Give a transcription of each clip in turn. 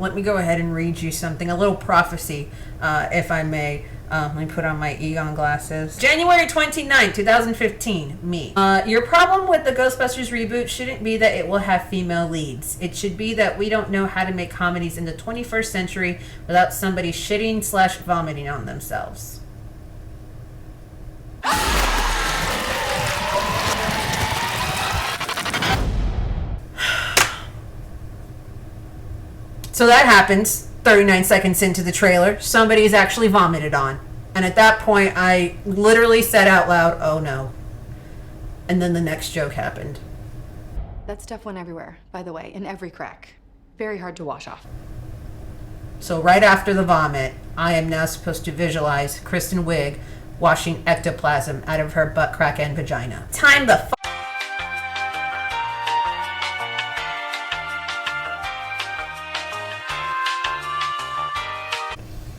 Let me go ahead and read you something, a little prophecy, if I may. Let me put on my Egon glasses. January 29th, 2015, me. Your problem with the Ghostbusters reboot shouldn't be that it will have female leads. It should be that we don't know how to make comedies in the 21st century without somebody shitting/vomiting on themselves. So that happens 39 seconds into the trailer. Somebody is actually vomited on. And at that point, I literally said out loud, "Oh no." And then the next joke happened. That stuff went everywhere, by the way, in every crack. Very hard to wash off. So right after the vomit, I am now supposed to visualize Kristen Wiig washing ectoplasm out of her butt crack and vagina. Time the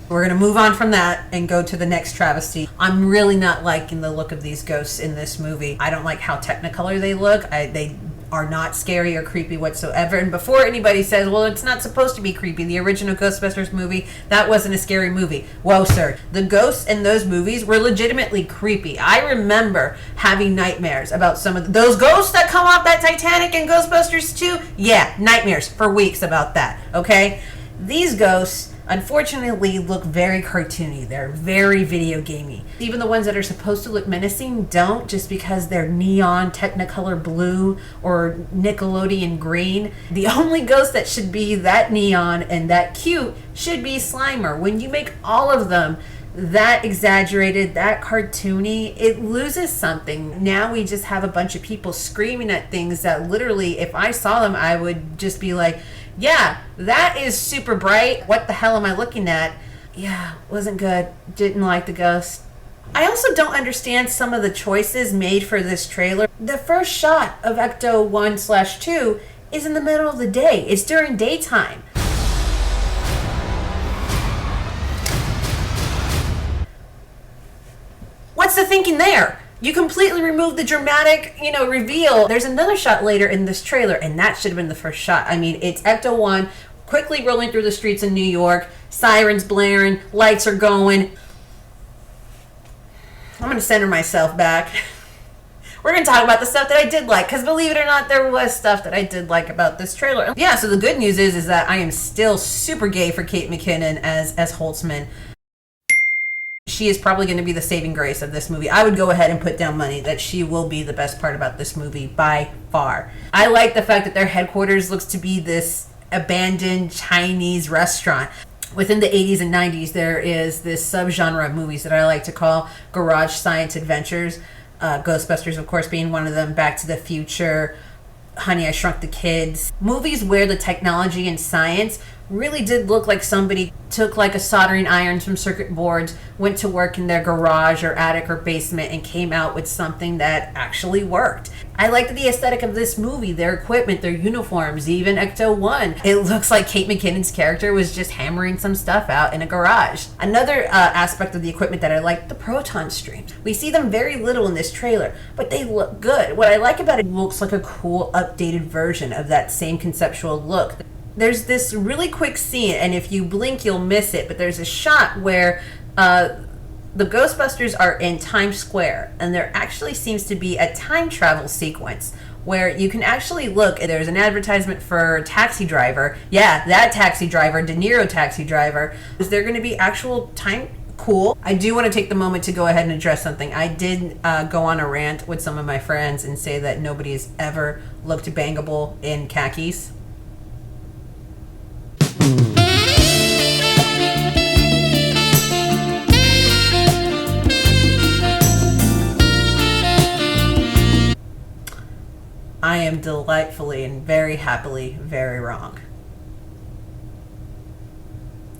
We're going to move on from that and go to the next travesty. I'm really not liking the look of these ghosts in this movie. I don't like how technicolor they look. They are not scary or creepy whatsoever. And before anybody says, well, it's not supposed to be creepy, the original Ghostbusters movie, that wasn't a scary movie. Whoa, sir. The ghosts in those movies were legitimately creepy. I remember having nightmares about some of those ghosts that come off that Titanic and Ghostbusters 2. Yeah, nightmares for weeks about that, okay? These ghosts unfortunately look very cartoony. They're very video gamey. Even the ones that are supposed to look menacing don't, just because they're neon technicolor blue or Nickelodeon green. The only ghost that should be that neon and that cute should be Slimer. When you make all of them that exaggerated, that cartoony, it loses something. Now we just have a bunch of people screaming at things that literally, if I saw them, I would just be like, yeah, that is super bright. What the hell am I looking at? Yeah, wasn't good. Didn't like the ghost. I also don't understand some of the choices made for this trailer. The first shot of Ecto 1/2 is in the middle of the day. It's during daytime. What's the thinking there? You completely remove the dramatic, reveal. There's another shot later in this trailer, and that should have been the first shot. I mean, it's Ecto 1 quickly rolling through the streets in New York, sirens blaring, lights are going. I'm going to center myself back. We're going to talk about the stuff that I did like, because believe it or not, there was stuff that I did like about this trailer. Yeah, so the good news is that I am still super gay for Kate McKinnon as Holtzman. She is probably going to be the saving grace of this movie. I would go ahead and put down money that she will be the best part about this movie by far. I like the fact that their headquarters looks to be this abandoned Chinese restaurant. Within the 80s and 90s, there is this subgenre of movies that I like to call garage science adventures. Ghostbusters, of course, being one of them. Back to the Future, Honey, I Shrunk the Kids. Movies where the technology and science really did look like somebody took like a soldering iron, some circuit boards, went to work in their garage or attic or basement and came out with something that actually worked. I liked the aesthetic of this movie, their equipment, their uniforms, even Ecto 1. It looks like Kate McKinnon's character was just hammering some stuff out in a garage. Another aspect of the equipment that I like, the proton streams. We see them very little in this trailer, but they look good. What I like about it looks like a cool updated version of that same conceptual look. There's this really quick scene, and if you blink, you'll miss it, but there's a shot where the Ghostbusters are in Times Square, and there actually seems to be a time travel sequence where you can actually look. There's an advertisement for Taxi Driver. Yeah, that Taxi Driver, De Niro Taxi Driver. Is there going to be actual time? Cool. I do want to take the moment to go ahead and address something. I did go on a rant with some of my friends and say that nobody has ever looked bangable in khakis. I am delightfully and very happily very wrong.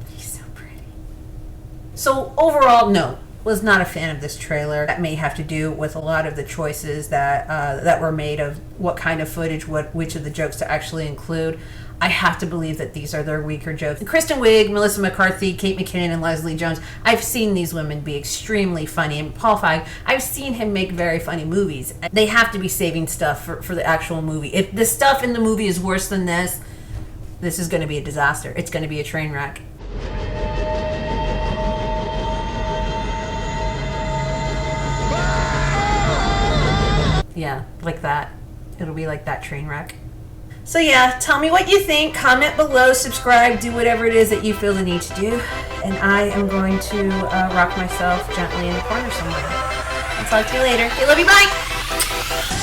He's so pretty. So overall, no, was not a fan of this trailer. That may have to do with a lot of the choices that were made of what kind of footage, which of the jokes to actually include. I have to believe that these are their weaker jokes. Kristen Wiig, Melissa McCarthy, Kate McKinnon, and Leslie Jones, I've seen these women be extremely funny. And Paul Feig, I've seen him make very funny movies. They have to be saving stuff for the actual movie. If the stuff in the movie is worse than this, This is going to be a disaster. It's going to be a train wreck. Yeah, like that. It'll be like that train wreck. So yeah, tell me what you think. Comment below, subscribe, do whatever it is that you feel the need to do. And I am going to rock myself gently in the corner somewhere. I'll talk to you later. Okay, love you, bye!